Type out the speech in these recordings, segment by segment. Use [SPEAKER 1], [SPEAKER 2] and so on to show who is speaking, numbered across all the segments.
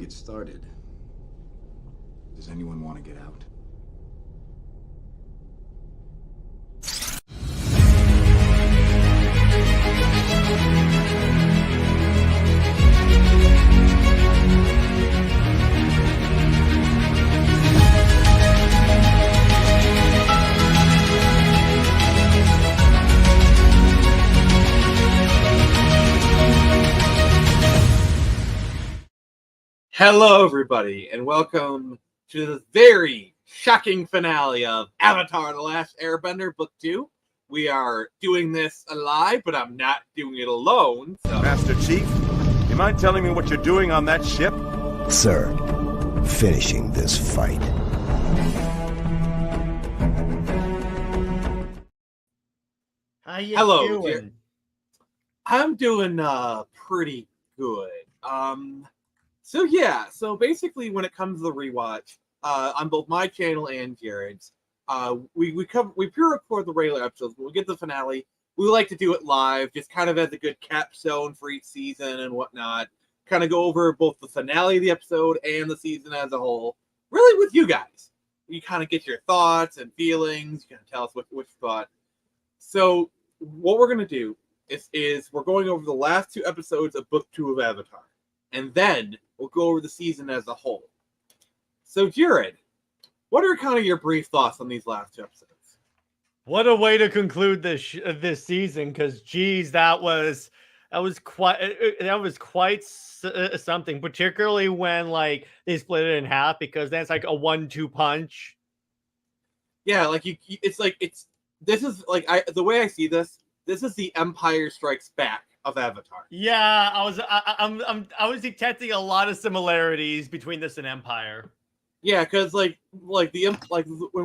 [SPEAKER 1] get started. Does anyone want to get out?
[SPEAKER 2] Hello, everybody, and welcome to the very shocking finale of Avatar: The Last Airbender, Book 2. We are doing this live, but I'm not doing it alone. So.
[SPEAKER 3] Master Chief, you mind telling me what you're doing on that ship?
[SPEAKER 4] Sir, finishing this fight.
[SPEAKER 5] How you
[SPEAKER 2] Hello,
[SPEAKER 5] doing?
[SPEAKER 2] dear. I'm doing pretty good. So basically, when it comes to the rewatch, on both my channel and Jared's, we pre-record the regular episodes, but we get the finale. We like to do it live, just kind of as a good capstone for each season and whatnot. Kind of go over both the finale of the episode and the season as a whole, really with you guys. You kind of get your thoughts and feelings. You kind of tell us what you thought. So what we're gonna do is we're going over the last two episodes of Book 2 of Avatar, and then we'll go over the season as a whole. So, Jared, what are kind of your brief thoughts on these last two episodes?
[SPEAKER 5] What a way to conclude this season, because geez, that was quite something. Particularly when like they split it in half, because then it's like a 1-2 punch.
[SPEAKER 2] Yeah, like this is like the way I see this. This is the Empire Strikes Back of Avatar.
[SPEAKER 5] Yeah, I was detecting a lot of similarities between this and Empire.
[SPEAKER 2] Yeah, because when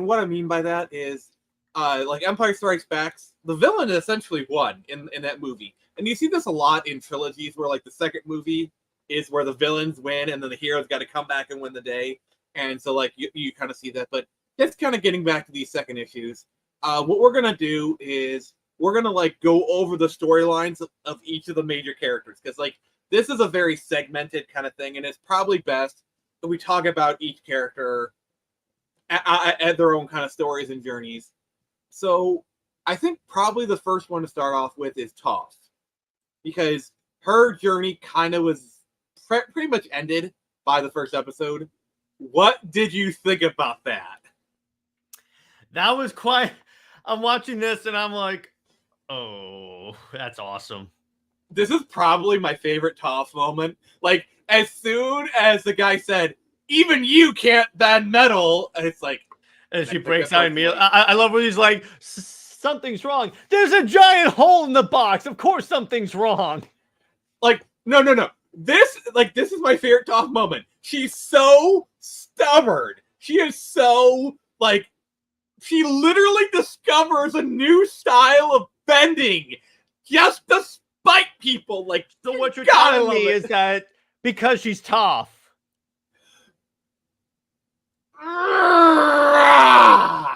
[SPEAKER 2] what I mean by that is, like Empire Strikes Back, the villain essentially won in that movie, and you see this a lot in trilogies where like the second movie is where the villains win, and then the heroes got to come back and win the day, and so like you kind of see that. But just kind of getting back to these second issues, what we're gonna do is we're gonna like go over the storylines of each of the major characters, because like this is a very segmented kind of thing, and it's probably best that we talk about each character at their own kind of stories and journeys. So I think probably the first one to start off with is Toph, because her journey kind of was pretty much ended by the first episode. What did you think about that?
[SPEAKER 5] That was quite. I'm watching this and I'm like, oh, that's awesome.
[SPEAKER 2] This is probably my favorite Toph moment. Like, as soon as the guy said, "Even you can't bend metal," and it's like,
[SPEAKER 5] and she breaks out immediately. I love when he's like, something's wrong. There's a giant hole in the box. Of course something's wrong.
[SPEAKER 2] Like, no. This is my favorite Toph moment. She's so stubborn. She is so, like, she literally discovers a new style of bending just to spite people. Like,
[SPEAKER 5] so what you're telling me is that because she's tough.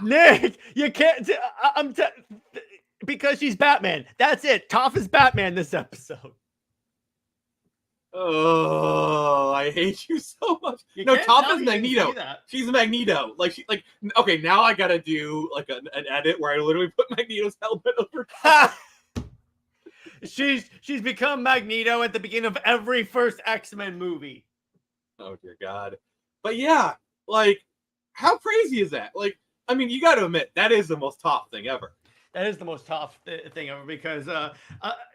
[SPEAKER 5] Nick, you can't. Because she's Batman. That's it. Toph is Batman this episode.
[SPEAKER 2] Oh, I hate you so much. No, Toph is Magneto. She's Magneto. Okay, now I gotta do like an edit where I literally put Magneto's helmet over top.
[SPEAKER 5] She's become Magneto at the beginning of every first X-Men movie.
[SPEAKER 2] Oh dear God. But yeah, like, how crazy is that? Like, I mean, you got to admit that is the most Toph thing ever.
[SPEAKER 5] That is the most tough thing ever, because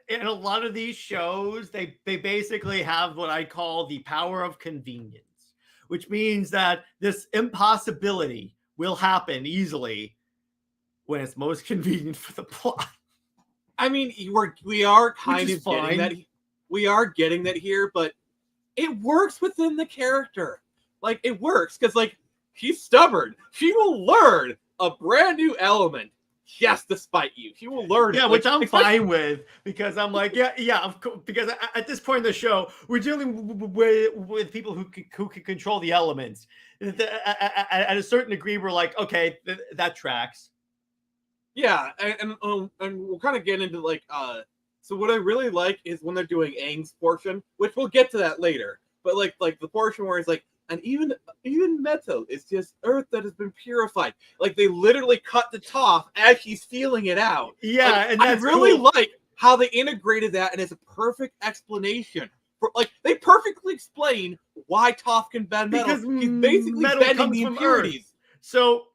[SPEAKER 5] in a lot of these shows, they basically have what I call the power of convenience, which means that this impossibility will happen easily when it's most convenient for the plot.
[SPEAKER 2] I mean, we are kind of getting that. We are getting that here, but it works within the character. Like, it works because, like, she's stubborn. She will learn a brand new element. Yes, despite you, she will learn.
[SPEAKER 5] Yeah, which I'm fine with, because I'm like, yeah, of course. Because at this point in the show, we're dealing with people who can control the elements. At a certain degree, we're like, okay, that tracks.
[SPEAKER 2] Yeah, and we'll kind of get into like, so what I really like is when they're doing Aang's portion, which we'll get to that later. But like the portion where it's like, and even metal is just earth that has been purified. Like they literally cut the Toph as she's feeling it out.
[SPEAKER 5] Yeah,
[SPEAKER 2] like,
[SPEAKER 5] and that's
[SPEAKER 2] I really
[SPEAKER 5] cool.
[SPEAKER 2] like how they integrated that, and it's a perfect explanation. For, like they perfectly explain why Toph can bend metal.
[SPEAKER 5] Because
[SPEAKER 2] He's basically
[SPEAKER 5] metal
[SPEAKER 2] bending
[SPEAKER 5] comes
[SPEAKER 2] the
[SPEAKER 5] from
[SPEAKER 2] impurities.
[SPEAKER 5] So,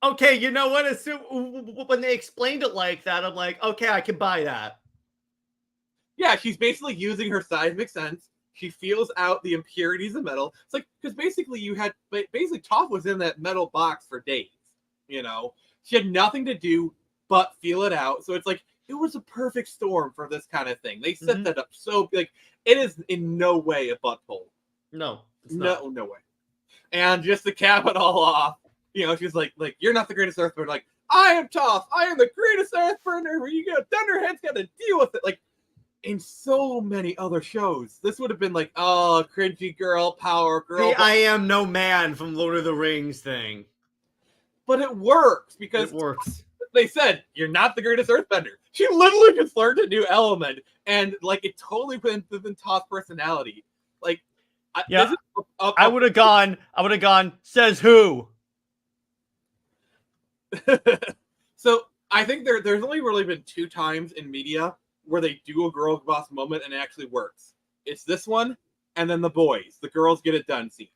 [SPEAKER 5] okay, you know what? When they explained it like that, I'm like, okay, I can buy that.
[SPEAKER 2] Yeah, she's basically using her seismic sense. She feels out the impurities of metal. It's like, because basically Toph was in that metal box for days. You know, she had nothing to do but feel it out. So it's like, it was a perfect storm for this kind of thing. They set that up so, like, it is in no way a butthole.
[SPEAKER 5] No, it's
[SPEAKER 2] no way. And just to cap it all off, you know, she's like, you're not the greatest Earthburner. Like, I am Toph. I am the greatest Earthburner. Where you go, Thunderhead's got to deal with it. Like, in so many other shows, this would have been like, oh, cringy girl power girl.
[SPEAKER 5] The I am no man from Lord of the Rings thing.
[SPEAKER 2] But it works because
[SPEAKER 5] it works.
[SPEAKER 2] They said you're not the greatest Earthbender. She literally just learned a new element, and like it totally went within Toph's personality. Like,
[SPEAKER 5] yeah, I would have gone. Says who?
[SPEAKER 2] So I think there's only really been 2 times in media where they do a girl boss moment and it actually works. It's this one, and then the boys, the girls get it done scene.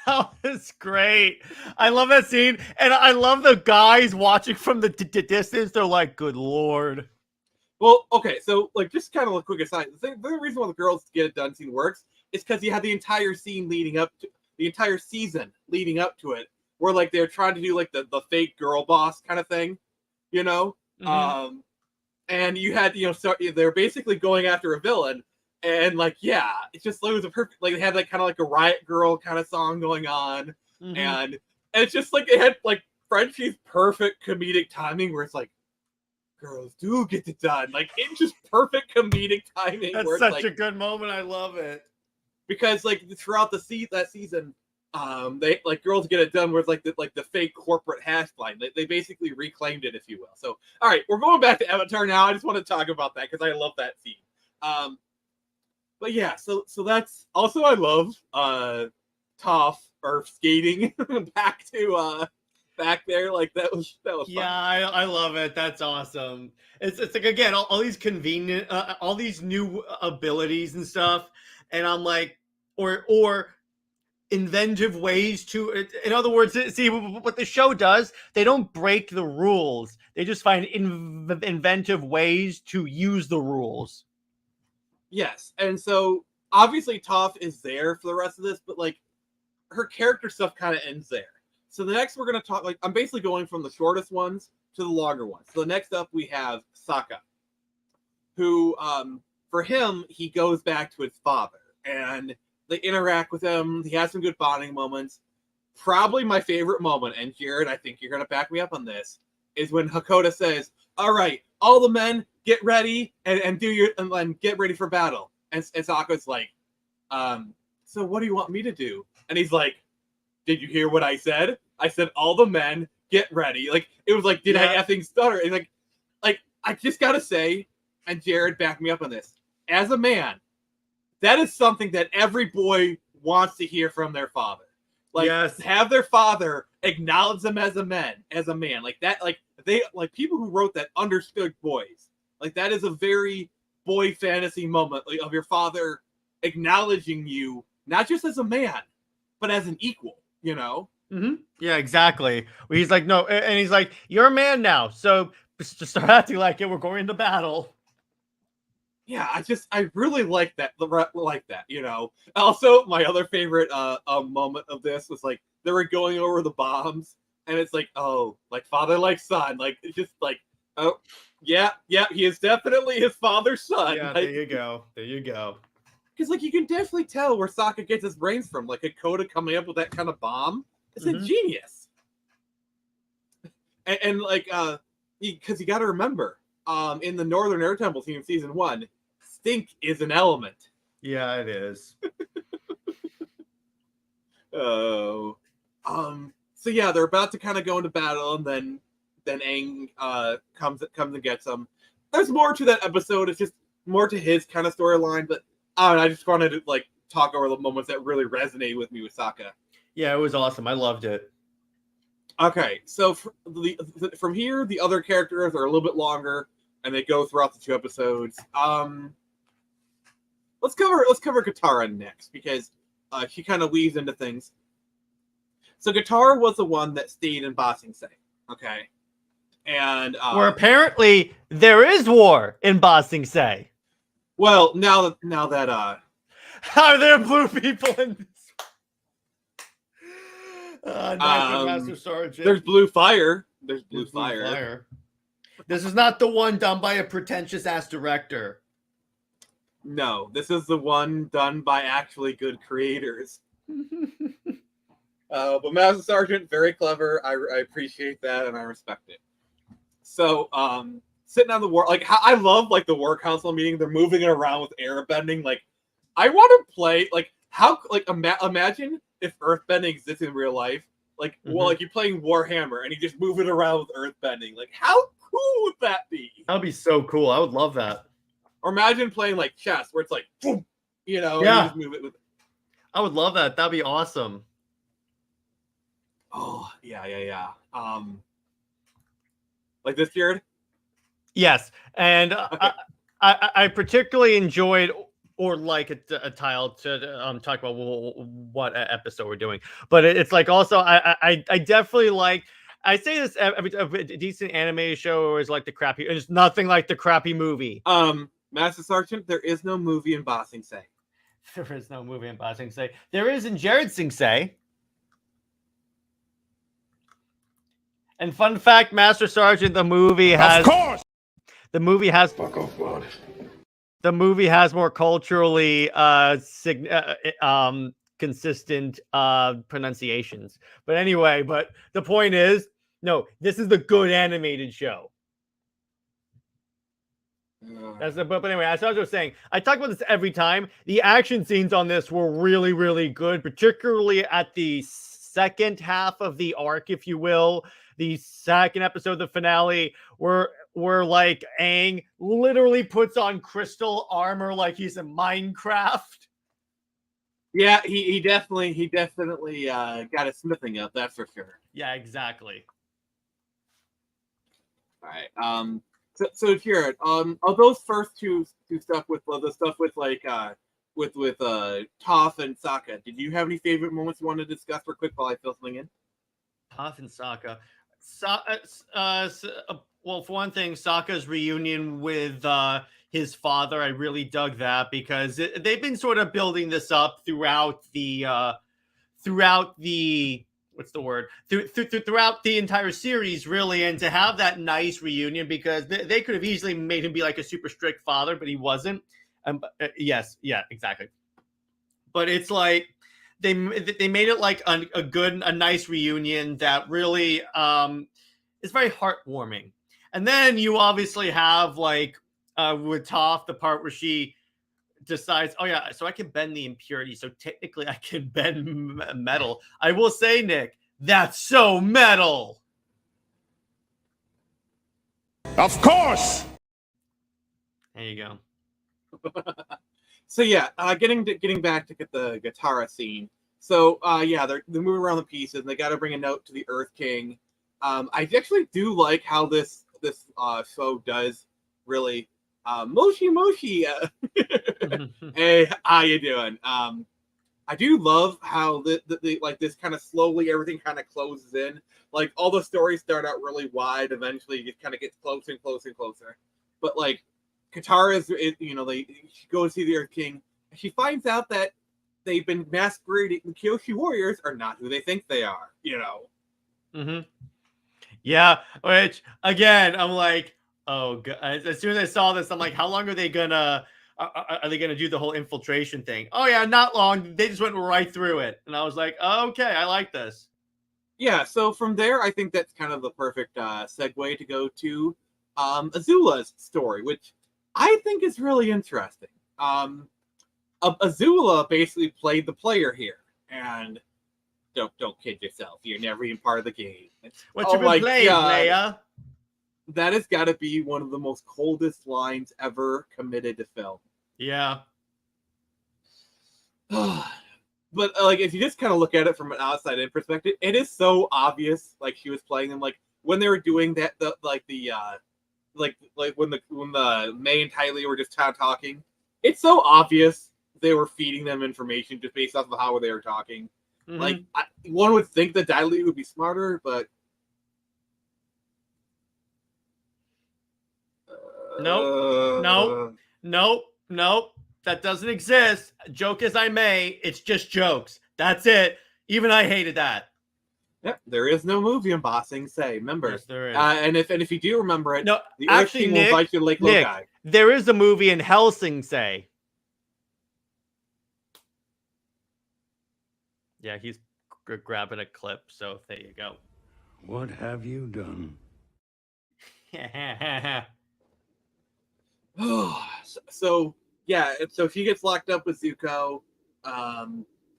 [SPEAKER 5] That was great. I love that scene, and I love the guys watching from the distance. They're like, "Good lord."
[SPEAKER 2] Well, okay, so like just kind of a quick aside. The reason why the girls get it done scene works is because you had the entire scene leading up to the entire season leading up to it, where like they're trying to do like the fake girl boss kind of thing, you know. And you had, you know, so they're basically going after a villain. And like, yeah, it was a perfect, like they had like kind of like a Riot Girl kind of song going on, and it's just like it had like Frenchie's perfect comedic timing where it's like, girls do get it done, like it's just perfect comedic timing.
[SPEAKER 5] That's
[SPEAKER 2] where it's
[SPEAKER 5] such
[SPEAKER 2] like,
[SPEAKER 5] a good moment. I love it
[SPEAKER 2] because like throughout that season, they like girls get it done with like the fake corporate hash line. They basically reclaimed it, if you will. So all right, we're going back to Avatar now. I just want to talk about that because I love that scene. But yeah, so that's also, I love Toph or skating back there. Like that was fun.
[SPEAKER 5] Yeah, I love it. That's awesome. It's like, again, all these convenient, all these new abilities and stuff, and I'm like, or inventive ways to, in other words, see what the show does, they don't break the rules, they just find inventive ways to use the rules.
[SPEAKER 2] Yes, and so obviously Toph is there for the rest of this, but like her character stuff kind of ends there. So the next we're going to talk, like I'm basically going from the shortest ones to the longer ones. So the next up we have Sokka, who for him, he goes back to his father and they interact with him. He has some good bonding moments. Probably my favorite moment, and Jared, I think you're going to back me up on this, is when Hakoda says, all right, all the men get ready and get ready for battle. And Sokka's like, so what do you want me to do? And he's like, did you hear what I said? I said, all the men get ready. Like, it was like, did I effing stutter? And like, I just got to say, and Jared, back me up on this, as a man, that is something that every boy wants to hear from their father. Like, have their father acknowledge them as a man. Like that, like they, like people who wrote that understood boys. Like that is a very boy fantasy moment, like, of your father acknowledging you, not just as a man, but as an equal, you know?
[SPEAKER 5] Yeah, exactly. He's like, no, and he's like, you're a man now, so just start acting like it. We're going into battle.
[SPEAKER 2] Yeah, I really like that, you know. Also, my other favorite moment of this was like they were going over the bombs, and it's like, oh, like father like son, like it's just like, oh, yeah, he is definitely his father's son.
[SPEAKER 5] Yeah,
[SPEAKER 2] like,
[SPEAKER 5] there you go.
[SPEAKER 2] Because like you can definitely tell where Sokka gets his brains from. Like Hakoda coming up with that kind of bomb, it's ingenious. And like because you got to remember, in the Northern Air Temple team season 1. Stink is an element.
[SPEAKER 5] Yeah, it is.
[SPEAKER 2] Oh. So yeah, they're about to kind of go into battle, and then Aang comes and gets them. There's more to that episode. It's just more to his kind of storyline, but I don't know, I just wanted to like talk over the moments that really resonated with me with Sokka.
[SPEAKER 5] Yeah, it was awesome. I loved it.
[SPEAKER 2] Okay, so from here, the other characters are a little bit longer, and they go throughout the 2 episodes. Let's cover Katara next because she kind of weaves into things. So Katara was the one that stayed in Ba Sing Se, okay, and
[SPEAKER 5] Where apparently there is war in Ba Sing Se.
[SPEAKER 2] well, now that
[SPEAKER 5] Are there blue people in this? Master Sergeant.
[SPEAKER 2] there's blue fire. There's blue
[SPEAKER 5] There's blue
[SPEAKER 2] fire.
[SPEAKER 5] This is not the one done by a pretentious ass director.
[SPEAKER 2] No, this is the one done by actually good creators. But Master Sergeant, very clever. I appreciate that and I respect it. So, sitting on the war, like I love like the war council meeting. They're moving it around with airbending. Like, I want to play like how like imagine if earthbending exists in real life. Like, well, like you're playing Warhammer and you just move it around with earthbending. Like, how cool would that be?
[SPEAKER 5] That'd be so cool. I would love that.
[SPEAKER 2] Or imagine playing like chess, where it's like, boom, you know,
[SPEAKER 5] yeah,
[SPEAKER 2] and you just move it with.
[SPEAKER 5] I would love that. That'd be awesome.
[SPEAKER 2] Oh yeah. Like this, Jared.
[SPEAKER 5] Yes, and
[SPEAKER 2] Okay.
[SPEAKER 5] I particularly enjoyed or like a tile to talk about what episode we're doing, but it's like also I definitely like. I say this every a decent anime show is like the crappy. It's nothing like the crappy movie.
[SPEAKER 2] Master Sergeant, there is no movie in Ba Sing Se.
[SPEAKER 5] There is no movie in Ba Sing Se. There is in Jared Sing Se. And fun fact, Master Sergeant, the movie has.
[SPEAKER 3] Of course.
[SPEAKER 5] The movie has.
[SPEAKER 3] Fuck off, God.
[SPEAKER 5] The movie has more culturally consistent pronunciations. But anyway, but the point is, no, this is the good animated show. But anyway, as I was saying, I talk about this every time. The action scenes on this were really, really good, particularly at the second half of the arc, if you will. The second episode of the finale, where like Aang literally puts on crystal armor like he's in Minecraft.
[SPEAKER 2] Yeah, he definitely got his smithing up, that's for sure.
[SPEAKER 5] Yeah, exactly.
[SPEAKER 2] All right. So Jared, of those first two stuff with the stuff with like with Toph and Sokka, did you have any favorite moments you want to discuss real quick while I fill something in?
[SPEAKER 5] Toph and Sokka. Well, for one thing, Sokka's reunion with his father, I really dug that because they've been sort of building this up throughout the what's the word? Throughout the entire series, really, and to have that nice reunion because they could have easily made him be like a super strict father, but he wasn't. Yes, yeah, exactly. But it's like they made it like a nice reunion that really is very heartwarming. And then you obviously have like with Toph the part where she decides, oh yeah, so I can bend the impurity, so technically I can bend metal. I will say, Nick, that's so metal.
[SPEAKER 3] Of course.
[SPEAKER 5] There you go.
[SPEAKER 2] So yeah, getting back to get the Katara scene. So yeah, they're moving around the pieces. And they got to bring a note to the Earth King. I actually do like how this show does really. Moshi. Hey, how you doing? I do love how the like this kind of slowly everything kind of closes in. Like all the stories start out really wide, eventually it kind of gets closer and closer and closer. But like Katara she goes to see the Earth King. She finds out that they've been masquerading. The Kyoshi warriors are not who they think they are.
[SPEAKER 5] Yeah, which again, I'm like, oh god. As soon as I saw this, I'm like, how long are they gonna do the whole infiltration thing? Oh yeah, not long. They just went right through it, and I was like, okay, I like this.
[SPEAKER 2] Yeah, so from there, I think that's kind of the perfect segue to go to Azula's story, which I think is really interesting. Azula basically played the player here, and don't kid yourself. You're never even part of the game.
[SPEAKER 5] What you been playing, player?
[SPEAKER 2] That has got to be one of the most coldest lines ever committed to film.
[SPEAKER 5] Yeah.
[SPEAKER 2] But like, if you just kind of look at it from an outside-in perspective, it is so obvious. Like she was playing them, like when they were doing that, like when the May and Ty Lee were just kind of talking. It's so obvious they were feeding them information just based off of how they were talking.
[SPEAKER 5] Mhm.
[SPEAKER 2] Like one would think that Ty Lee would be smarter, but
[SPEAKER 5] Nope. That doesn't exist. Joke as I may, it's just jokes. That's it. Even I hated that.
[SPEAKER 2] Yep, there is no movie on Bossing Say. Remember,
[SPEAKER 5] Yes, there is.
[SPEAKER 2] and if you do remember it,
[SPEAKER 5] No,
[SPEAKER 2] the Earth
[SPEAKER 5] actually,
[SPEAKER 2] King will invite you to Lake
[SPEAKER 5] Nick,
[SPEAKER 2] Lokai.
[SPEAKER 5] there is a movie in Helsing Say. Yeah, he's grabbing a clip, so there you go.
[SPEAKER 3] What have you done?
[SPEAKER 2] So yeah, so she gets locked up with Zuko,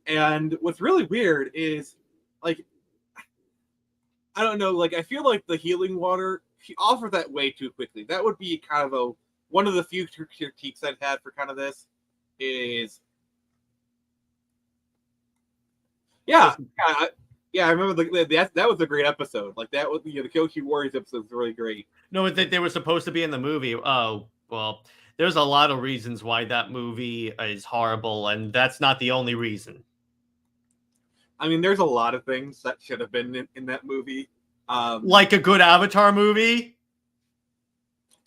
[SPEAKER 2] and what's really weird is, like, I don't know, like I feel like the healing water she offered that way too quickly. That would be kind of one of the few critiques I've had for kind of this is, yeah, I remember that was a great episode. Like that was the Kyoshi Warriors episode was really great.
[SPEAKER 5] No, they were supposed to be in the movie. Oh, well, there's a lot of reasons why that movie is horrible, and that's not the only reason.
[SPEAKER 2] I mean, there's a lot of things that should have been in that movie.
[SPEAKER 5] Like a good Avatar movie?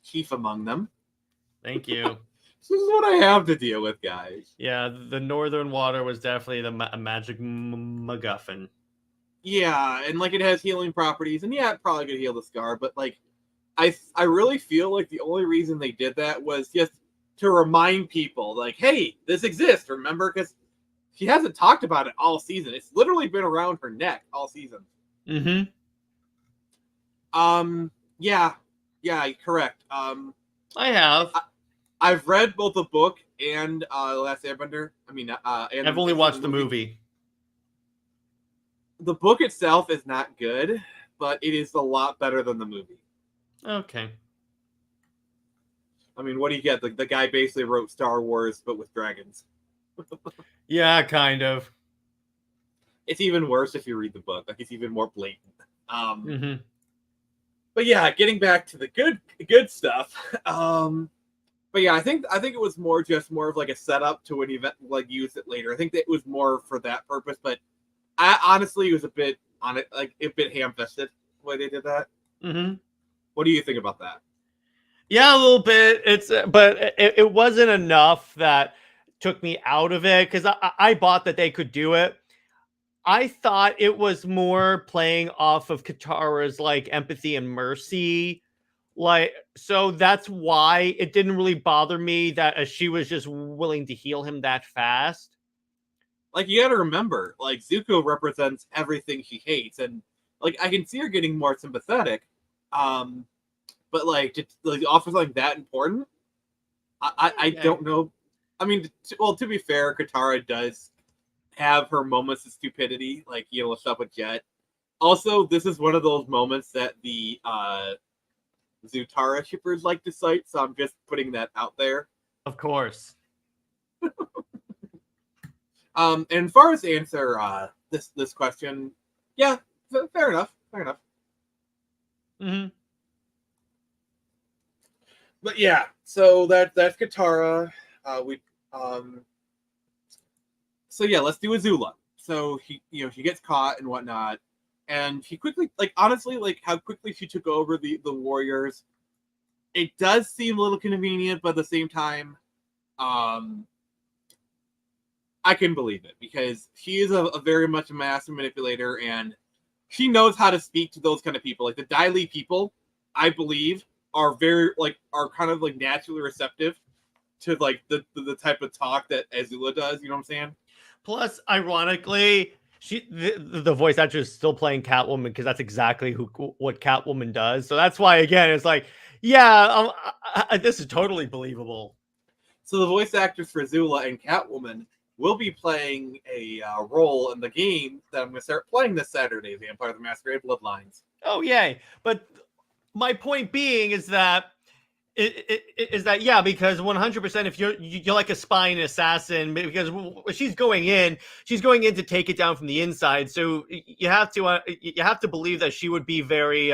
[SPEAKER 2] Chief among them.
[SPEAKER 5] Thank you.
[SPEAKER 2] This is what I have to deal with, guys.
[SPEAKER 5] Yeah, the Northern Water was definitely the magic MacGuffin.
[SPEAKER 2] Yeah, and like it has healing properties, and yeah, it probably could heal the scar, but like I really feel like the only reason they did that was just to remind people, like, hey, this exists, remember? Because she hasn't talked about it all season. It's literally been around her neck all season.
[SPEAKER 5] Mm-hmm.
[SPEAKER 2] Yeah, correct.
[SPEAKER 5] I have.
[SPEAKER 2] I've read both the book and The Last Airbender. And
[SPEAKER 5] I've only watched the movie.
[SPEAKER 2] The book itself is not good, but it is a lot better than the movie.
[SPEAKER 5] Okay.
[SPEAKER 2] I mean, what do you get? The guy basically wrote Star Wars, but with dragons.
[SPEAKER 5] Yeah, kind of.
[SPEAKER 2] It's even worse if you read the book. Like, it's even more blatant.
[SPEAKER 5] Mm-hmm.
[SPEAKER 2] But yeah, getting back to the good stuff. But yeah, I think it was more of like a setup to an event, like use it later. I think that it was more for that purpose. But I honestly was a bit ham-fisted the way they did that.
[SPEAKER 5] Mm-hmm.
[SPEAKER 2] What do you think about that?
[SPEAKER 5] Yeah, a little bit. But it wasn't enough that took me out of it because I bought that they could do it. I thought it was more playing off of Katara's like empathy and mercy. Like, so that's why it didn't really bother me that she was just willing to heal him that fast.
[SPEAKER 2] Like, you gotta remember, like, Zuko represents everything she hates, and like I can see her getting more sympathetic. But like to offer something that important, I don't know. I mean, to be fair, Katara does have her moments of stupidity, like stuff with Jet. Also, this is one of those moments that the Zutara shippers like to cite, so I'm just putting that out there.
[SPEAKER 5] Of course.
[SPEAKER 2] And as far as answer this question, yeah, fair enough.
[SPEAKER 5] Mm-hmm.
[SPEAKER 2] But yeah, so that's Katara. So yeah, let's do Azula. So she gets caught and whatnot, and she quickly, like, honestly, like how quickly she took over the warriors. It does seem a little convenient, but at the same time, I can believe it because she is a very much a master manipulator, and she knows how to speak to those kind of people. Like the Dai Li people, I believe, are kind of like naturally receptive to like the type of talk that Azula does. You know what I'm saying?
[SPEAKER 5] Plus, ironically, the voice actor is still playing Catwoman because that's exactly what Catwoman does. So that's why, again, it's like, yeah, this is totally believable.
[SPEAKER 2] So the voice actors for Azula and Catwoman will be playing a role in the game that I'm going to start playing this Saturday, Vampire the Masquerade Bloodlines.
[SPEAKER 5] Oh, yay. But my point being is that is that because 100% if you're like a spy and assassin, because she's going in to take it down from the inside, so you have to believe that she would be very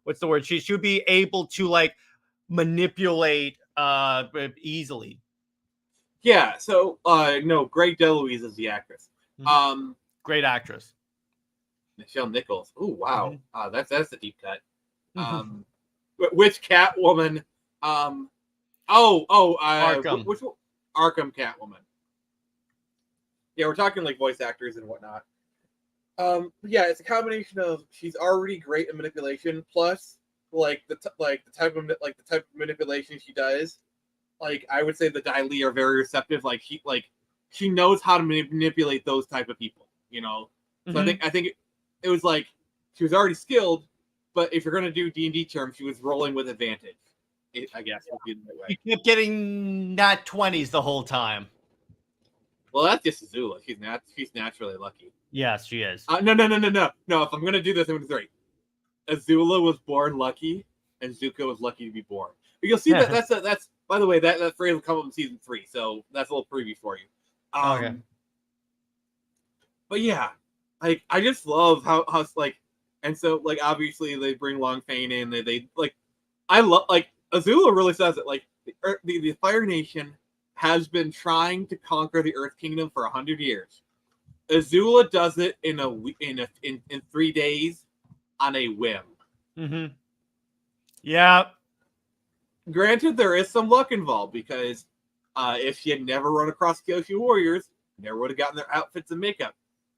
[SPEAKER 5] what's the word, she would be able to like manipulate easily.
[SPEAKER 2] Yeah, so no, Greg DeLuise is the actress.
[SPEAKER 5] Great actress.
[SPEAKER 2] Michelle Nichols. Oh wow, that's a deep cut. Which Catwoman?
[SPEAKER 5] Arkham.
[SPEAKER 2] Which Arkham Catwoman? Yeah, we're talking like voice actors and whatnot. Yeah, it's a combination of she's already great at manipulation, plus like the type of manipulation she does. Like I would say the Dai Li are very receptive. Like she knows how to manipulate those type of people. You know, so I think it was like she was already skilled, but if you're gonna do D&D terms, she was rolling with advantage. I guess would be the right way.
[SPEAKER 5] She kept getting nat 20s the whole time.
[SPEAKER 2] Well, that's just Azula. She's naturally lucky.
[SPEAKER 5] Yes, she is.
[SPEAKER 2] No. If I'm gonna do this, I'm gonna say Azula was born lucky, and Zuko was lucky to be born. But you'll see that's by the way that phrase will come up in season 3, so that's a little preview for you.
[SPEAKER 5] Okay.
[SPEAKER 2] But yeah, like I just love how like, and so like obviously they bring Long Fane in. They like, I love like Azula really says it like the Fire Nation has been trying to conquer the Earth Kingdom for 100 years. Azula does it in 3 days on a whim.
[SPEAKER 5] Yeah.
[SPEAKER 2] Granted, there is some luck involved because if she had never run across Kyoshi warriors, never would have gotten their outfits and makeup.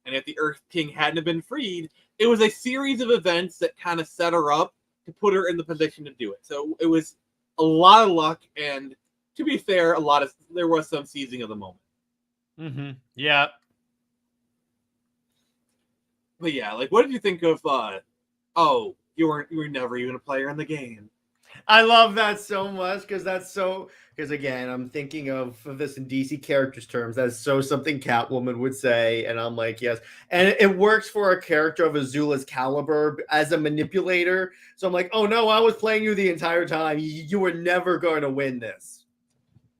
[SPEAKER 2] And if the Earth King hadn't been freed, it was a series of events that kind of set her up to put her in the position to do it. So it was a lot of luck, and to be fair, there was some seizing of the moment.
[SPEAKER 5] Yeah.
[SPEAKER 2] But yeah, like, what did you think of? You were never even a player in the game.
[SPEAKER 5] I love that so much because again, I'm thinking of this in DC characters terms. That's so something Catwoman would say, and I'm like, yes, and it works for a character of Azula's caliber as a manipulator. So I'm like, oh no, I was playing you the entire time. You were never going to win this.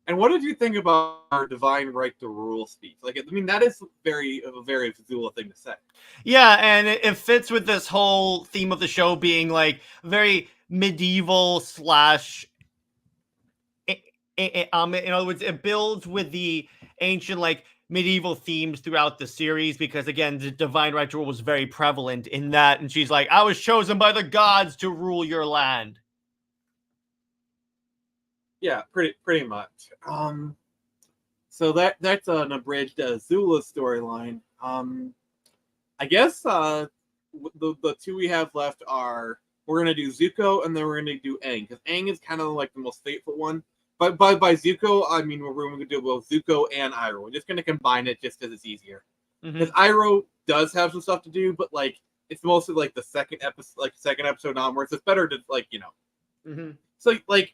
[SPEAKER 2] And what did you think about our divine right to rule speech? Like, I mean, that is a very Azula thing to say.
[SPEAKER 5] Yeah, and it fits with this whole theme of the show being like very medieval slash. In other words, it builds with the ancient like medieval themes throughout the series because again, the divine right to rule was very prevalent in that, and she's like, "I was chosen by the gods to rule your land."
[SPEAKER 2] Yeah, pretty much. So that's an abridged Azula storyline. I guess the two we have left are we're gonna do Zuko and then we're gonna do Aang because Aang is kind of like the most faithful one. But by Zuko, I mean we're gonna do both Zuko and Iroh. We're just gonna combine it just because it's easier. Because Iroh does have some stuff to do, but like it's mostly like the second episode onwards. It's better to like So like.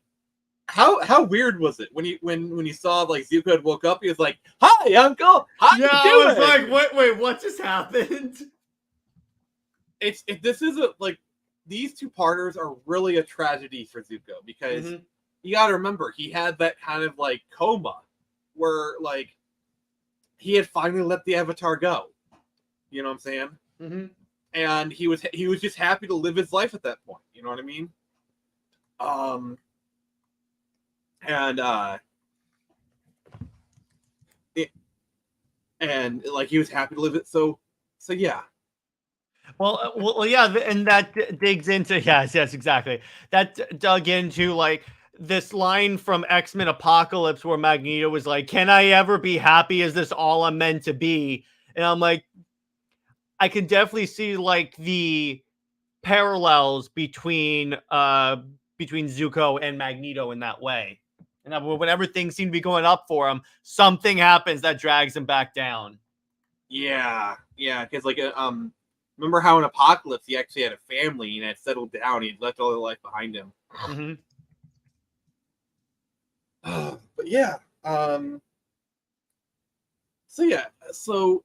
[SPEAKER 2] How weird was it when you saw like Zuko had woke up? He was like, "Hi, Uncle. How you doing?"
[SPEAKER 5] I was like, "Wait, what just happened?"
[SPEAKER 2] This is like these two parters are really a tragedy for Zuko because you got to remember he had that kind of like coma where like he had finally let the Avatar go. You know what I'm saying? And he was just happy to live his life at that point. You know what I mean? And like he was happy to live it. So yeah.
[SPEAKER 5] Well, yeah, and that digs into yes, exactly. That dug into like this line from X-Men Apocalypse where Magneto was like, "Can I ever be happy? Is this all I'm meant to be?" And I'm like, I can definitely see like the parallels between Zuko and Magneto in that way. And whenever things seem to be going up for him, something happens that drags him back down.
[SPEAKER 2] Yeah, because like remember how in Apocalypse he actually had a family and had settled down. He had left all his life behind him. But yeah, so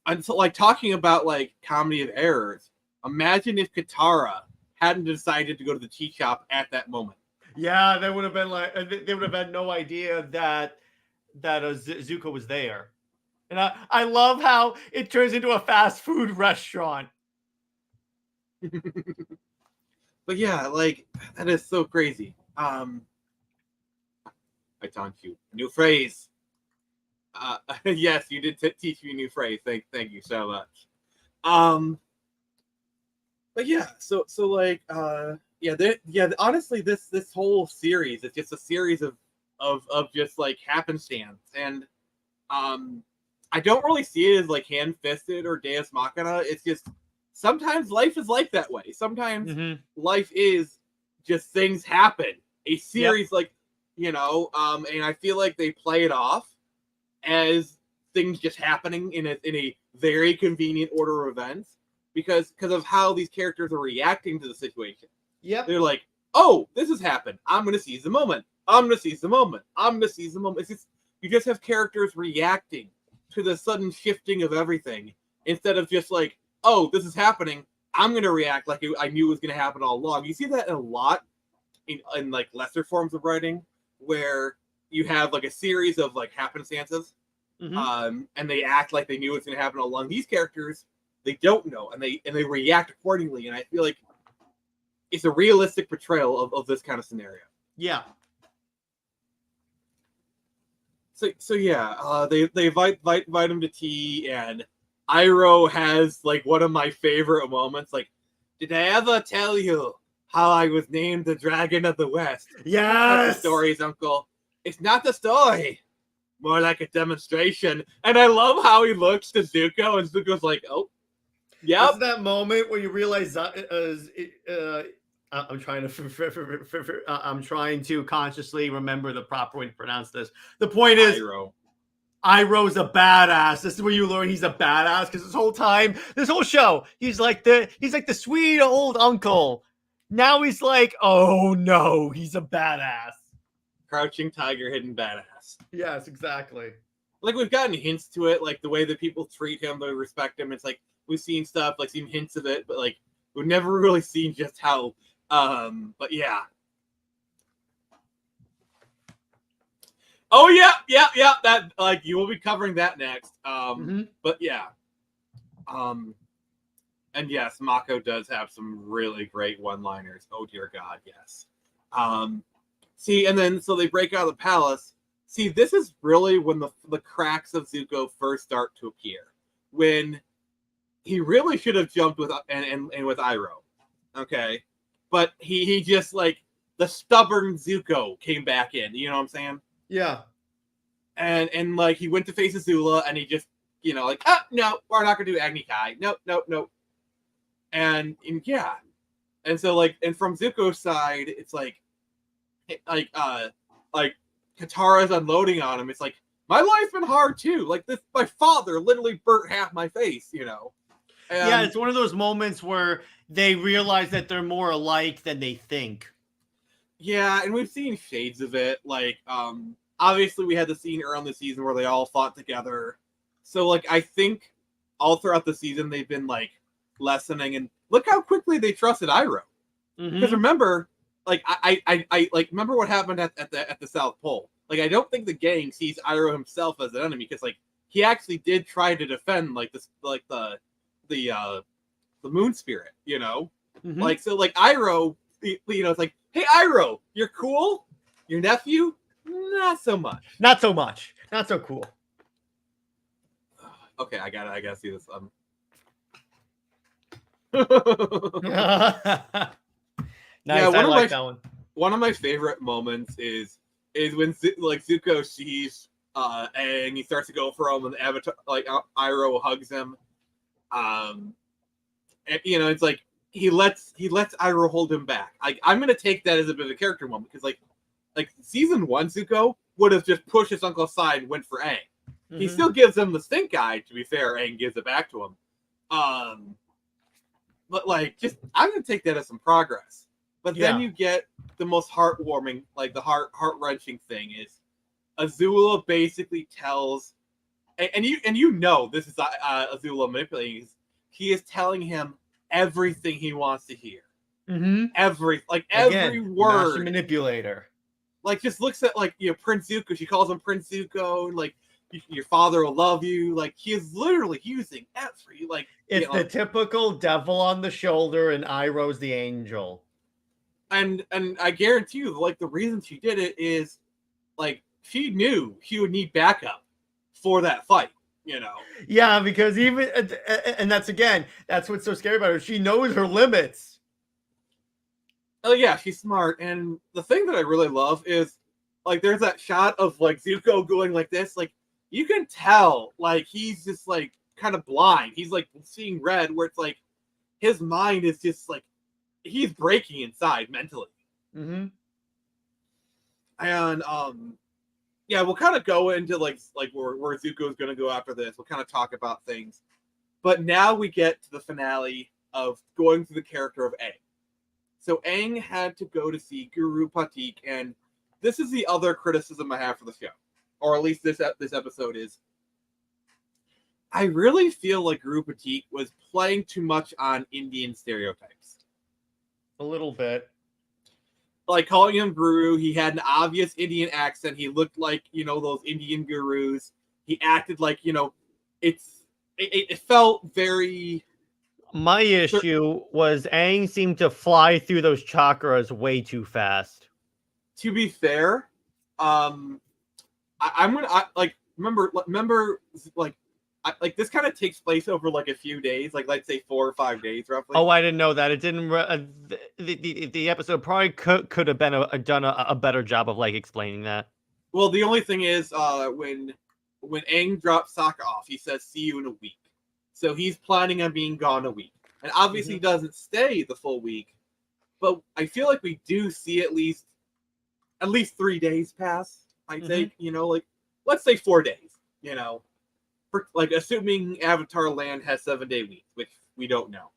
[SPEAKER 2] until like talking about like comedy of errors. Imagine if Katara hadn't decided to go to the tea shop at that moment.
[SPEAKER 5] Yeah, they would have been like they would have had no idea that Zuko was there. And I love how it turns into a fast food restaurant.
[SPEAKER 2] But yeah, like that is so crazy. I taught you a new phrase. Yes, you did teach me a new phrase. Thank you so much. But yeah, so like honestly, this whole series is just a series of just like happenstance, and I don't really see it as like hand-fisted or Deus Machina. It's just sometimes life is like that way. Sometimes life is just things happen. A series like, and I feel like they play it off as things just happening in a very convenient order of events because of how these characters are reacting to the situation.
[SPEAKER 5] Yep.
[SPEAKER 2] They're like, oh, this has happened. I'm going to seize the moment. I'm going to seize the moment. I'm going to seize the moment. It's just, you just have characters reacting to the sudden shifting of everything instead of just like, oh, this is happening. I'm going to react like I knew it was going to happen all along. You see that a lot in like lesser forms of writing where you have like a series of like happenstances and they act like they knew it was going to happen all along. These characters, they don't know and they react accordingly. And I feel like it's a realistic portrayal of this kind of scenario.
[SPEAKER 5] Yeah.
[SPEAKER 2] So yeah, they invite him to tea, and Iroh has like one of my favorite moments. Like, did I ever tell you how I was named the Dragon of the West?
[SPEAKER 5] Yes.
[SPEAKER 2] The stories, Uncle. It's not the story, more like a demonstration. And I love how he looks to Zuko, and Zuko's like, "Oh, yeah."
[SPEAKER 5] It's that moment where you realize I'm trying to consciously remember the proper way to pronounce this. The point is, Iroh's a badass. This is where you learn he's a badass because this whole show, he's like the sweet old uncle. Now he's like, oh no, he's a badass.
[SPEAKER 2] Crouching tiger, hidden badass.
[SPEAKER 5] Yes, exactly.
[SPEAKER 2] Like we've gotten hints to it, like the way that people treat him, they respect him. It's like we've seen stuff, like seen hints of it, but like we've never really seen just how. But yeah. Oh yeah. That like you will be covering that next. But yeah. And yes, Mako does have some really great one-liners. Oh dear God, yes. See, and then so they break out of the palace. See, this is really when the cracks of Zuko first start to appear. When he really should have jumped with and with Iroh. Okay. But he just like the stubborn Zuko came back in. You know what I'm saying?
[SPEAKER 5] Yeah.
[SPEAKER 2] And like he went to face Azula and he just, like, no, we're not gonna do Agni Kai. Nope. And yeah. And so like, and from Zuko's side, it's like Katara's unloading on him. It's like, my life's been hard too. Like this, my father literally burnt half my face, And,
[SPEAKER 5] yeah, it's one of those moments where they realize that they're more alike than they think.
[SPEAKER 2] Yeah, and we've seen shades of it. Like, obviously we had the scene early in the season where they all fought together. So, like, I think all throughout the season they've been like lessening, and look how quickly they trusted Iroh. Because remember, like, I like remember what happened at the South Pole. Like, I don't think the gang sees Iroh himself as an enemy because, like, he actually did try to defend like this, like the moon spirit, like, so like Iroh, it's like, hey Iroh, you're cool. Your nephew, not so much.
[SPEAKER 5] Not so much. Not so cool.
[SPEAKER 2] Okay, I gotta see this.
[SPEAKER 5] Nice.
[SPEAKER 2] Yeah,
[SPEAKER 5] I like that one.
[SPEAKER 2] One of my favorite moments is when like Zuko sees Aang, he starts to go for him, and the Avatar, like Iroh hugs him. And, it's like he lets Iroh hold him back. I'm gonna take that as a bit of a character moment because like season 1 Zuko would have just pushed his uncle aside and went for Aang. He still gives him the stink eye. To be fair, Aang gives it back to him. But like, just I'm gonna take that as some progress. But then you get the most heartwarming, like the heart-wrenching thing is Azula basically tells, and this is Azula manipulating. He is telling him everything he wants to hear. every
[SPEAKER 5] Again,
[SPEAKER 2] word.
[SPEAKER 5] master manipulator.
[SPEAKER 2] Like, just looks at, like, Prince Zuko. She calls him Prince Zuko, and, like, your father will love you. Like, he is literally using every, like,
[SPEAKER 5] It's the typical devil on the shoulder and Iroh's the angel.
[SPEAKER 2] And I guarantee you, like, the reason she did it is, like, she knew she would need backup for that fight,
[SPEAKER 5] Yeah, because even, and that's what's so scary about her. She knows her limits.
[SPEAKER 2] Oh yeah, she's smart. And the thing that I really love is, like, there's that shot of, like, Zuko going like this. Like, you can tell, like, he's just, like, kind of blind. He's, like, seeing red, where it's like his mind is just, like, he's breaking inside mentally.
[SPEAKER 5] Mm-hmm.
[SPEAKER 2] And yeah, we'll kind of go into like where Zuko's going to go after this. We'll kind of talk about things, but now we get to the finale of going through the character of Aang. So Aang had to go to see Guru Patik, and this is the other criticism I have for the show, or at least this episode is. I really feel like Guru Patik was playing too much on Indian stereotypes.
[SPEAKER 5] A little bit.
[SPEAKER 2] Like, calling him Guru, he had an obvious Indian accent. He looked like, those Indian gurus. He acted like, it felt very...
[SPEAKER 5] My issue was Aang seemed to fly through those chakras way too fast.
[SPEAKER 2] To be fair, remember, this kind of takes place over, like, a few days, like, let's say 4 or 5 days, roughly.
[SPEAKER 5] Oh, I didn't know that. It didn't. The episode probably could have been done a better job of, like, explaining that.
[SPEAKER 2] Well, the only thing is, when Aang drops Sokka off, he says, "See you in a week." So he's planning on being gone a week, and obviously doesn't stay the full week. But I feel like we do see at least 3 days pass. I think, like, let's say 4 days. Like, assuming Avatar Land has 7-day weeks, which we don't know.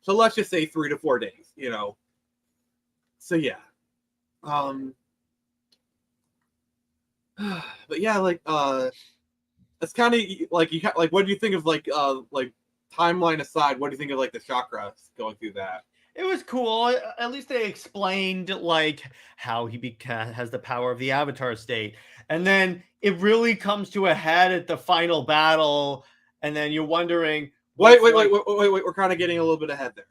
[SPEAKER 2] So let's just say 3 to 4 days, So yeah. But yeah, like, it's kind of like, what do you think of, like timeline aside, what do you think of, like, the chakras going through that?
[SPEAKER 5] It was cool. At least they explained, like, how he has the power of the Avatar state. And then it really comes to a head at the final battle. And then you're wondering...
[SPEAKER 2] Wait. We're kind of getting a little bit ahead there.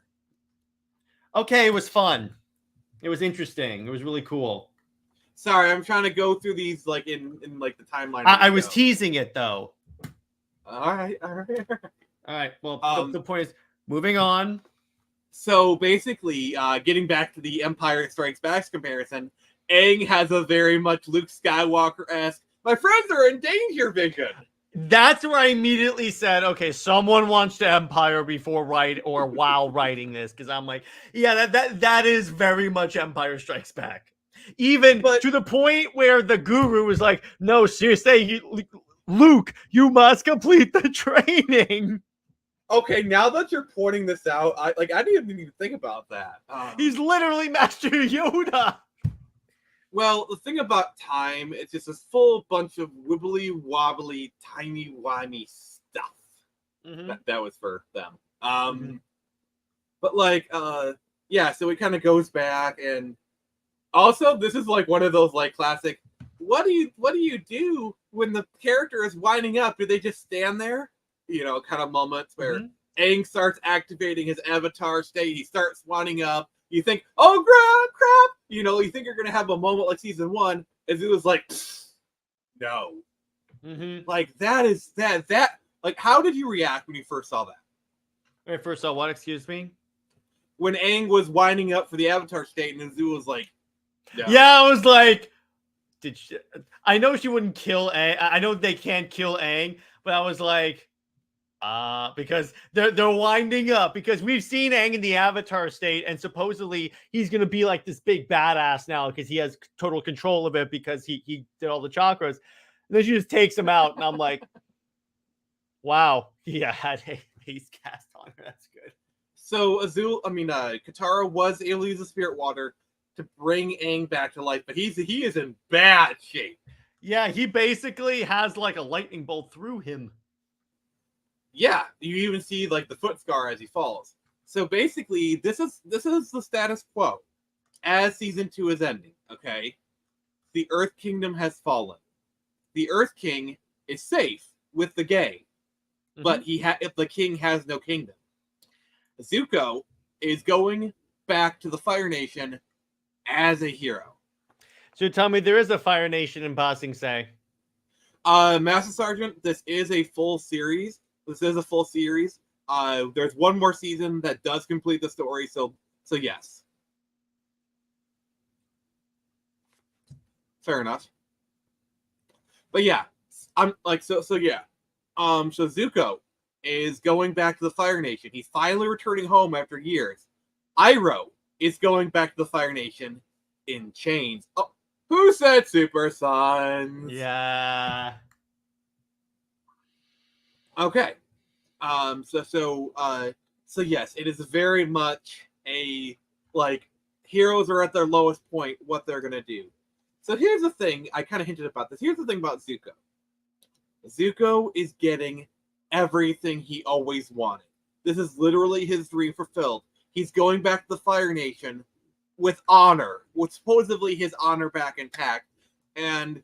[SPEAKER 5] Okay, it was fun. It was interesting. It was really cool.
[SPEAKER 2] Sorry, I'm trying to go through these, like, in like, the timeline.
[SPEAKER 5] I was teasing it, though.
[SPEAKER 2] All right.
[SPEAKER 5] All right. Well, the point is, moving on.
[SPEAKER 2] So basically, getting back to the Empire Strikes Back comparison, Aang has a very much Luke Skywalker-esque, my friends are in danger vision.
[SPEAKER 5] That's where I immediately said, okay, someone wants to Empire while writing this, because I'm like, yeah, that is very much Empire Strikes Back. Even to the point where the guru was like, no, seriously, Luke, you must complete the training.
[SPEAKER 2] Okay, now that you're pointing this out, I didn't even need to think about that.
[SPEAKER 5] He's literally Master Yoda.
[SPEAKER 2] Well, the thing about time, it's just this full bunch of wibbly wobbly, timey wimey stuff. That was for them. But, like, yeah, so it kind of goes back, and also this is like one of those, like, classic. What do you do when the character is winding up? Do they just stand there? Kind of moments where Aang starts activating his avatar state. He starts winding up. You think, oh, crap. You think you're going to have a moment like season 1. As it was like, no. Like, that. Like, how did you react when you first saw that?
[SPEAKER 5] When I first saw what, excuse me?
[SPEAKER 2] When Aang was winding up for the avatar state and Azu was like, no.
[SPEAKER 5] Yeah, I was like, I know she wouldn't kill Aang. I know they can't kill Aang, but I was like, because they're winding up, because we've seen Aang in the Avatar state, and supposedly he's gonna be like this big badass now because he has total control of it because he did all the chakras. And then she just takes him out, and I'm like, wow, yeah, had a face cast on her. That's good.
[SPEAKER 2] So Katara was able to use the spirit water to bring Aang back to life, but he is in bad shape.
[SPEAKER 5] Yeah, he basically has like a lightning bolt through him.
[SPEAKER 2] Yeah, you even see like the foot scar as he falls. So basically, this is the status quo as season 2 is ending. Okay, the Earth Kingdom has fallen. The Earth King is safe with the gay, but if the king has no kingdom. Zuko is going back to the Fire Nation as a hero.
[SPEAKER 5] So tell me, there is a Fire Nation in Ba Sing Se.
[SPEAKER 2] Master Sergeant, this is a full series. There's one more season that does complete the story, so yes. Fair enough. But yeah, I'm like so yeah. So Zuko is going back to the Fire Nation. He's finally returning home after years. Iroh is going back to the Fire Nation in chains. Oh, who said Super Sons?
[SPEAKER 5] Yeah.
[SPEAKER 2] Okay. So yes, it is very much a like heroes are at their lowest point, what they're gonna do. So here's the thing, I kind of hinted about this. Here's the thing about Zuko. Zuko is getting everything he always wanted. This is literally his dream fulfilled. He's going back to the Fire Nation with honor, with supposedly his honor back intact. And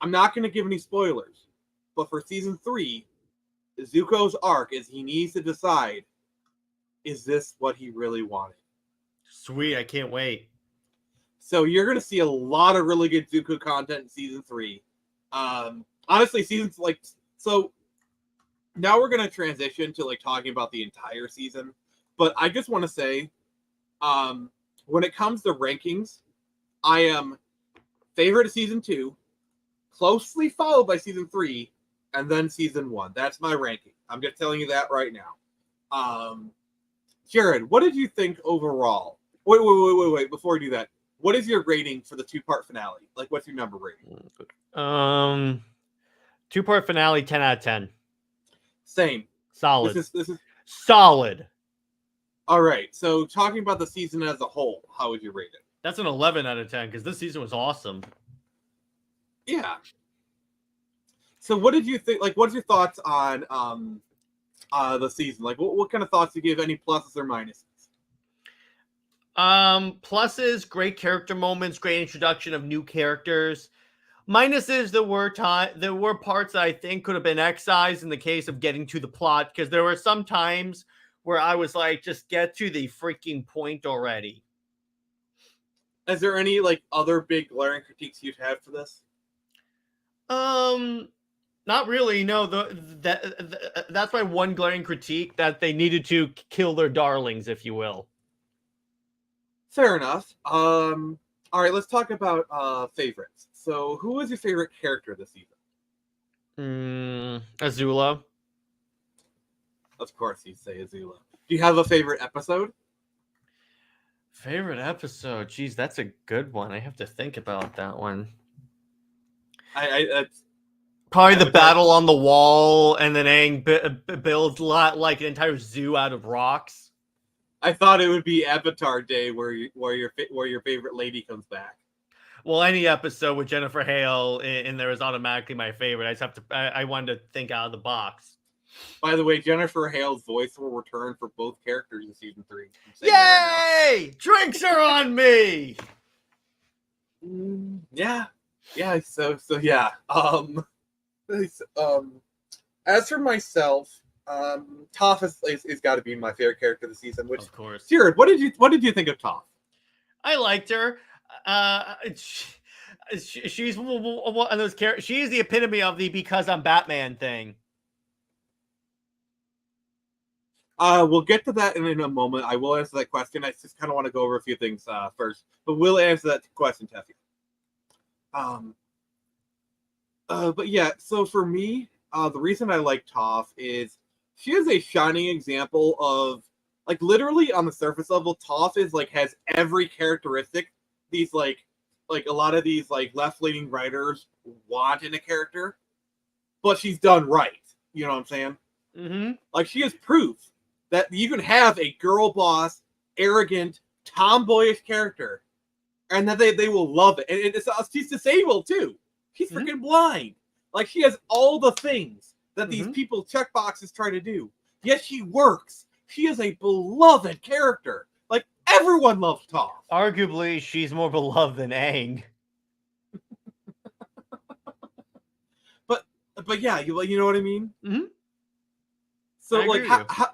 [SPEAKER 2] I'm not going to give any spoilers, but for season 3, Zuko's arc is he needs to decide, is this what he really wanted?
[SPEAKER 5] Sweet, I can't wait.
[SPEAKER 2] So you're going to see a lot of really good Zuko content in season 3. Honestly, seasons so now we're going to transition to talking about the entire season. But I just want to say, when it comes to rankings, I am favorite of season 2, closely followed by season 3, and then season 1. That's my ranking. I'm just telling you that right now. Jared, what did you think overall? Wait. Before we do that, what is your rating for the 2-part finale? What's your number rating?
[SPEAKER 5] 2-part finale, 10 out of 10.
[SPEAKER 2] Same.
[SPEAKER 5] Solid.
[SPEAKER 2] This is
[SPEAKER 5] solid.
[SPEAKER 2] All right. So talking about the season as a whole, how would you rate it?
[SPEAKER 5] That's an 11 out of 10 because this season was awesome.
[SPEAKER 2] Yeah. So what did you think? What's your thoughts on the season? What kind of thoughts do you give? Any pluses or minuses?
[SPEAKER 5] Pluses, great character moments, great introduction of new characters. Minuses, there were parts that I think could have been excised in the case of getting to the plot, because there were some times where I was like, just get to the freaking point already.
[SPEAKER 2] Is there any other big glaring critiques you'd have for this?
[SPEAKER 5] Not really. No, that's my one glaring critique, that they needed to kill their darlings, if you will.
[SPEAKER 2] Fair enough. All right, let's talk about favorites. So, who was your favorite character this season?
[SPEAKER 5] Azula.
[SPEAKER 2] Of course, you'd say Azula. Do you have a favorite episode?
[SPEAKER 5] Favorite episode? Jeez, that's a good one. I have to think about that one. Probably the battle on the wall, and then Aang builds an entire zoo out of rocks.
[SPEAKER 2] I thought it would be Avatar Day, where your favorite lady comes back.
[SPEAKER 5] Well, any episode with Jennifer Hale in there is automatically my favorite. I just have to. I wanted to think out of the box.
[SPEAKER 2] By the way, Jennifer Hale's voice will return for both characters in season 3.
[SPEAKER 5] Yay! Drinks are on me.
[SPEAKER 2] Yeah. So yeah. As for myself, Toph is got to be my favorite character this season. Which,
[SPEAKER 5] of course.
[SPEAKER 2] Jared, what did you think of Toph?
[SPEAKER 5] I liked her. She's one of those characters. She is the epitome of the "because I'm Batman" thing.
[SPEAKER 2] We'll get to that in a moment. I will answer that question. I just kind of want to go over a few things first, but we'll answer that question, Teffy. But yeah, so for me, the reason I like Toph is she is a shining example of literally on the surface level, Toph is has every characteristic these a lot of these left-leaning writers want in a character, but she's done right. You know what I'm saying?
[SPEAKER 5] Mm-hmm.
[SPEAKER 2] She is proof that you can have a girl boss, arrogant, tomboyish character, and that they will love it. And she's disabled too. She's freaking blind. She has all the things that these people checkboxes try to do. Yet she works. she is a beloved character. Like, everyone loves Toph.
[SPEAKER 5] Arguably, she's more beloved than Aang.
[SPEAKER 2] But yeah, you know what I mean?
[SPEAKER 5] Mm-hmm.
[SPEAKER 2] So,
[SPEAKER 5] I
[SPEAKER 2] like,
[SPEAKER 5] agree with you.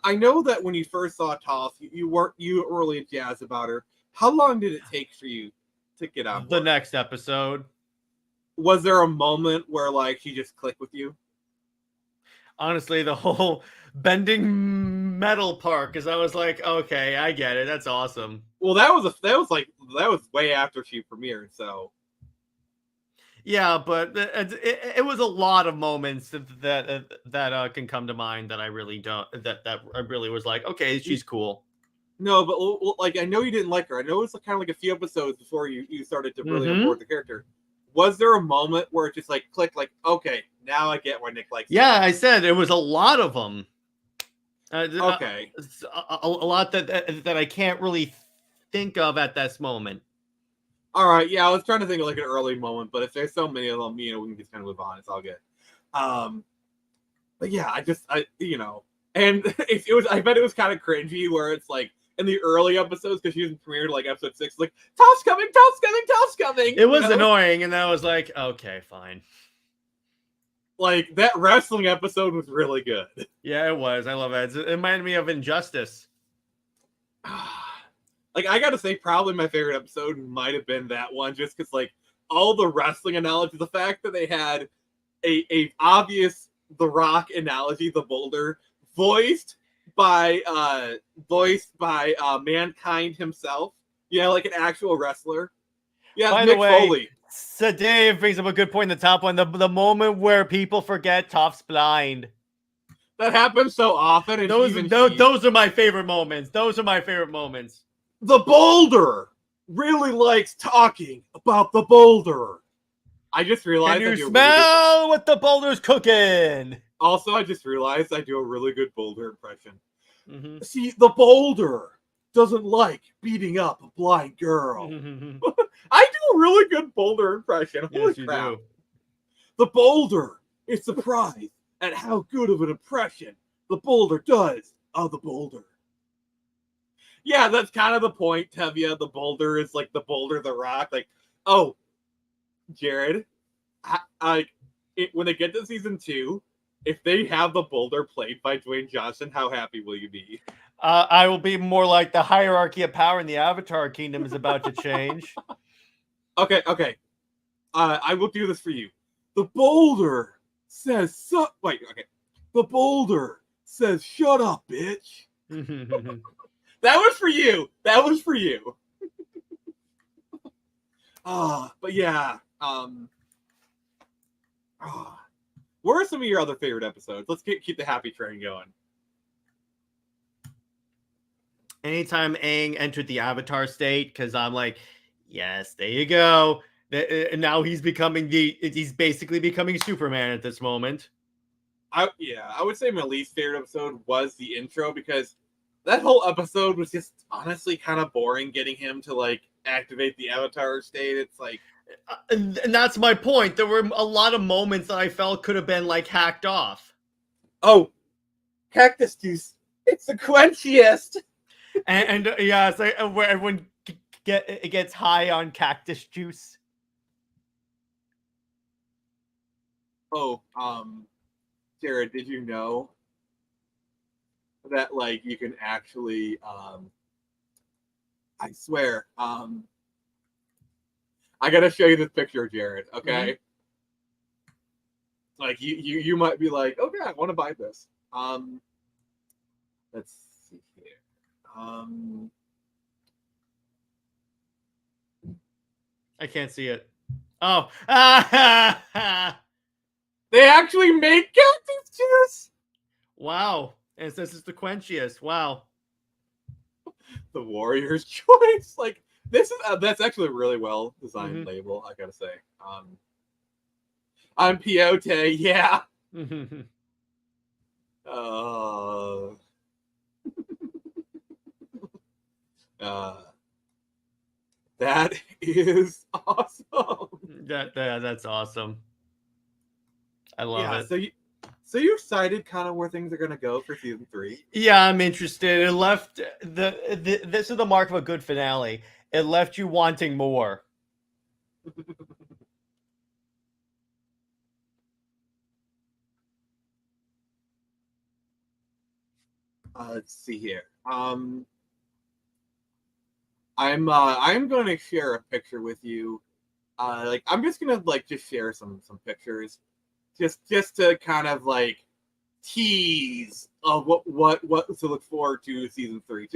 [SPEAKER 2] I know that when you first saw Toph, you weren't really jazzed about her. How long did it take for you to get on board?
[SPEAKER 5] The next episode.
[SPEAKER 2] Was there a moment where, like, she just clicked with you?
[SPEAKER 5] Honestly, the whole bending metal part, because I was like, okay, I get it. That's awesome.
[SPEAKER 2] Well, that was way after she premiered, so.
[SPEAKER 5] Yeah, but it was a lot of moments that can come to mind that I really don't, that I really was like, okay, she's cool.
[SPEAKER 2] No, but like, I know you didn't like her. I know it's kind of like a few episodes before you started to really onboard the character. Was there a moment where it just like clicked, like, okay, now I get why Nick likes her?
[SPEAKER 5] Yeah, I said it was a lot of them.
[SPEAKER 2] Okay.
[SPEAKER 5] A lot that I can't really think of at this moment.
[SPEAKER 2] All right, yeah, I was trying to think of like an early moment, but if there's so many of them, we can just kind of move on. It's all good. But yeah, and I bet it was kind of cringy where it's like in the early episodes because she was premiered like episode 6, like Toph's coming, Toph's coming, Toph's coming.
[SPEAKER 5] It was annoying, and I was like, okay, fine.
[SPEAKER 2] Like that wrestling episode was really good.
[SPEAKER 5] Yeah, it was. I love it. It reminded me of Injustice.
[SPEAKER 2] Like, I gotta say, probably my favorite episode might have been that one, just because, like, all the wrestling analogies, the fact that they had a obvious The Rock analogy, the boulder, voiced by Mankind himself. Yeah, like an actual wrestler. Yeah,
[SPEAKER 5] By
[SPEAKER 2] Mick
[SPEAKER 5] the way,
[SPEAKER 2] Foley.
[SPEAKER 5] So Dave brings up a good point in the top one. The moment where people forget Toph's blind.
[SPEAKER 2] That happens so often. And
[SPEAKER 5] those are my favorite moments. Those are my favorite moments.
[SPEAKER 2] The boulder really likes talking about the boulder. I just realized.
[SPEAKER 5] Can you smell what the boulder's cooking?
[SPEAKER 2] Also, I just realized I do a really good boulder impression.
[SPEAKER 5] Mm-hmm.
[SPEAKER 2] See, the boulder doesn't like beating up a blind girl. I do a really good boulder impression. Holy crap.
[SPEAKER 5] You do.
[SPEAKER 2] The boulder is surprised at how good of an impression the boulder does of the boulder. Yeah, that's kind of the point, Tevya. The boulder is like the boulder, the rock. Like, oh, Jared, when they get to season 2, if they have the boulder played by Dwayne Johnson, how happy will you be?
[SPEAKER 5] I will be more like the hierarchy of power in the Avatar Kingdom is about to change.
[SPEAKER 2] Okay. I will do this for you. The boulder says, The boulder says, shut up, bitch. That was for you. But yeah. What are some of your other favorite episodes? Let's keep the happy train going.
[SPEAKER 5] Anytime Aang entered the Avatar state, because I'm like, yes, there you go. And now he's basically becoming Superman at this moment.
[SPEAKER 2] I would say my least favorite episode was the intro, because that whole episode was just honestly kind of boring, getting him to like activate the Avatar state. It's like,
[SPEAKER 5] and that's my point. There were a lot of moments that I felt could have been like hacked off.
[SPEAKER 2] Oh, cactus juice. It's the quenchiest.
[SPEAKER 5] And yeah, it's like where everyone gets high on cactus juice.
[SPEAKER 2] Oh, Jared, did you know that like you can actually I swear, I gotta show you this picture, Jared, okay? Like you might be like, okay, I want to buy this. Let's see here.
[SPEAKER 5] I can't see it. Oh.
[SPEAKER 2] They actually make cactus juice.
[SPEAKER 5] Wow. And this is the quenchiest. Wow.
[SPEAKER 2] The warrior's choice. Like, this is that's actually a really well designed label, I gotta say. I'm Piote, yeah. That is awesome.
[SPEAKER 5] That's awesome. I love it.
[SPEAKER 2] So you excited kind of where things are gonna go for season 3?
[SPEAKER 5] Yeah, I'm interested. It left this is the mark of a good finale. It left you wanting more.
[SPEAKER 2] Let's see here. I'm going to share a picture with you. I'm just gonna just share some pictures, just to kind of tease of what to look forward to season 3.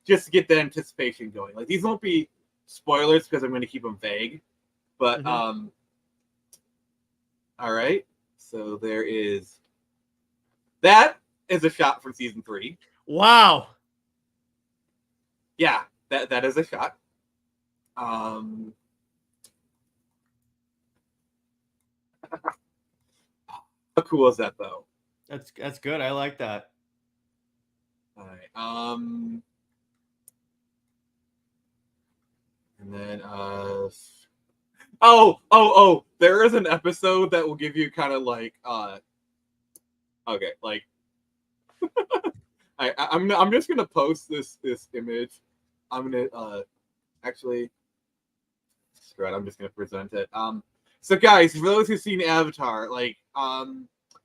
[SPEAKER 2] Just to get the anticipation going. Like, these won't be spoilers because I'm going to keep them vague. But all right. So that is a shot from season 3.
[SPEAKER 5] Wow.
[SPEAKER 2] Yeah, that is a shot. How cool is that, though?
[SPEAKER 5] That's good. I like that.
[SPEAKER 2] All right. And then oh, there is an episode that will give you kind of okay, I'm just gonna post this image. I'm gonna actually screw it, I'm just gonna present it. So guys, for those who've seen Avatar,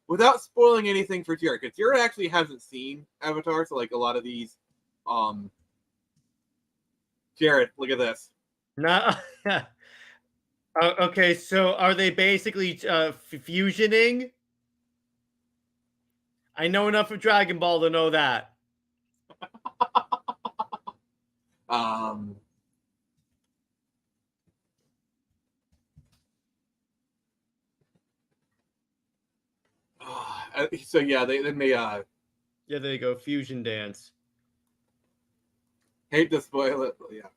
[SPEAKER 2] without spoiling anything for Jared, because Jared actually hasn't seen Avatar, so a lot of these Jared, look at this.
[SPEAKER 5] No. Okay, so are they basically fusioning? I know enough of Dragon Ball to know that.
[SPEAKER 2] So yeah, they
[SPEAKER 5] yeah, there you go, fusion dance.
[SPEAKER 2] Hate to spoil it, but yeah.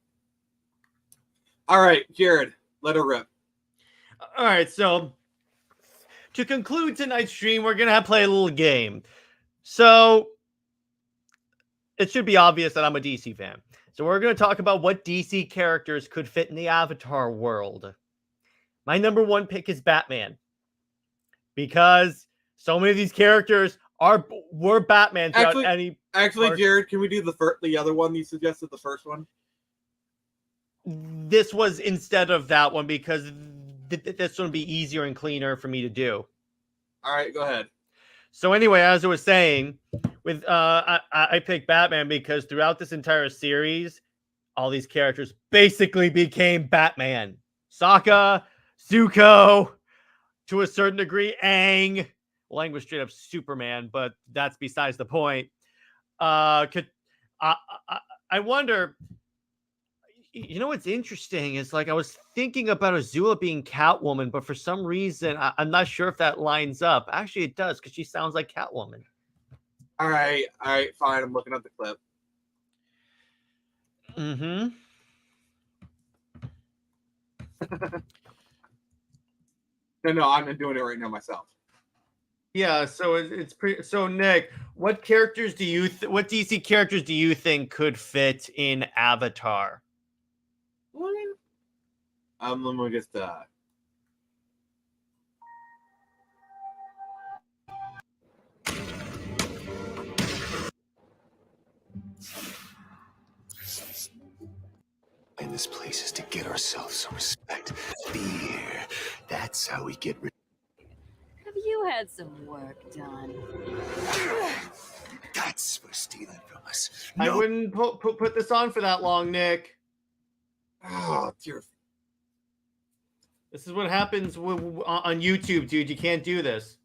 [SPEAKER 2] All right, Jared, let her rip.
[SPEAKER 5] All right, so to conclude tonight's stream, we're gonna play a little game. So it should be obvious that I'm a DC fan. So we're gonna talk about what DC characters could fit in the Avatar world. My number one pick is Batman, because so many of these characters were Batman throughout
[SPEAKER 2] Actually, Jared, can we do the other one you suggested, the first one?
[SPEAKER 5] This was instead of that one because this one would be easier and cleaner for me to do.
[SPEAKER 2] All right, go ahead.
[SPEAKER 5] So anyway, as I was saying, with I picked Batman because throughout this entire series, all these characters basically became Batman. Sokka, Zuko, to a certain degree, Aang. Well, Aang was straight up Superman, but that's besides the point. I wonder. You know what's interesting is I was thinking about Azula being Catwoman, but for some reason I'm not sure if that lines up. Actually, it does because she sounds like Catwoman.
[SPEAKER 2] All right, fine. I'm looking at the clip.
[SPEAKER 5] Mm-hmm.
[SPEAKER 2] No, I'm doing it right now myself.
[SPEAKER 5] Yeah, so it's pretty. So Nick, what characters do you what DC characters do you think could fit in Avatar?
[SPEAKER 2] Let me just
[SPEAKER 4] In this place is to get ourselves some respect. Fear. That's how we get rid.
[SPEAKER 6] Have you had some work done?
[SPEAKER 4] That's for stealing from us.
[SPEAKER 5] I wouldn't put this on for that long, Nick.
[SPEAKER 2] Oh, dear.
[SPEAKER 5] This is what happens on YouTube, dude. You can't do this.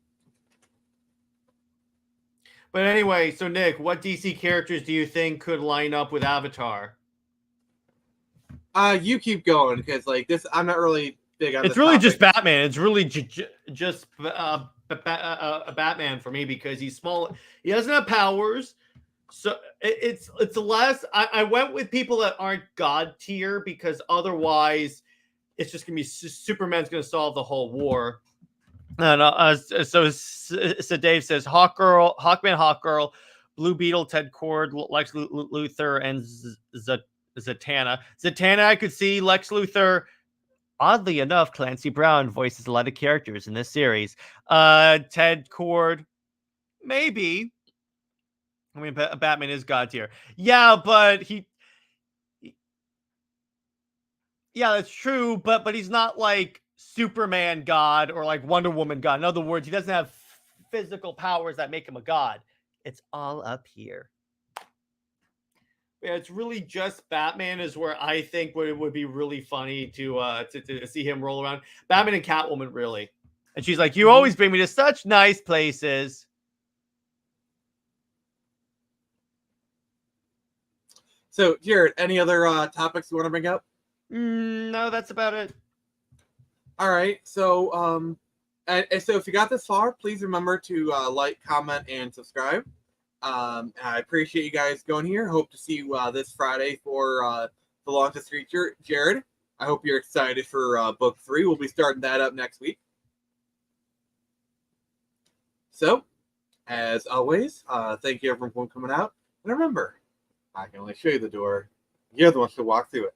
[SPEAKER 5] But anyway, so Nick, what DC characters do you think could line up with Avatar?
[SPEAKER 2] You keep going because this. I'm not really big on.
[SPEAKER 5] It's really just Batman. It's really just Batman for me because he's small. He doesn't have powers, so it's the last. I went with people that aren't God tier because otherwise, it's just gonna be Superman's gonna solve the whole war. And so Dave says Hawkman, Hawkgirl, Blue Beetle, Ted Cord, Lex Luthor, and Zatanna. Zatanna, I could see. Lex Luthor. Oddly enough, Clancy Brown voices a lot of characters in this series. Ted Cord, maybe. I mean, Batman is God tier. Yeah, but yeah, that's true. But he's not like Superman God or like Wonder Woman God. In other words, he doesn't have physical powers that make him a god. It's all up here. Yeah, it's really just Batman is where I think it would be really funny to see him roll around. Batman and Catwoman, really. And she's like, "You always bring me to such nice places."
[SPEAKER 2] So, Jared, any other topics you want to bring up?
[SPEAKER 5] No, that's about it.
[SPEAKER 2] All right. So, and so if you got this far, please remember to like, comment, and subscribe. I appreciate you guys going here. Hope to see you this Friday for the longest feature. Jared, I hope you're excited for book 3. We'll be starting that up next week. So, as always, thank you everyone for coming out. And remember, I can only show you the door. You're the ones to walk through it.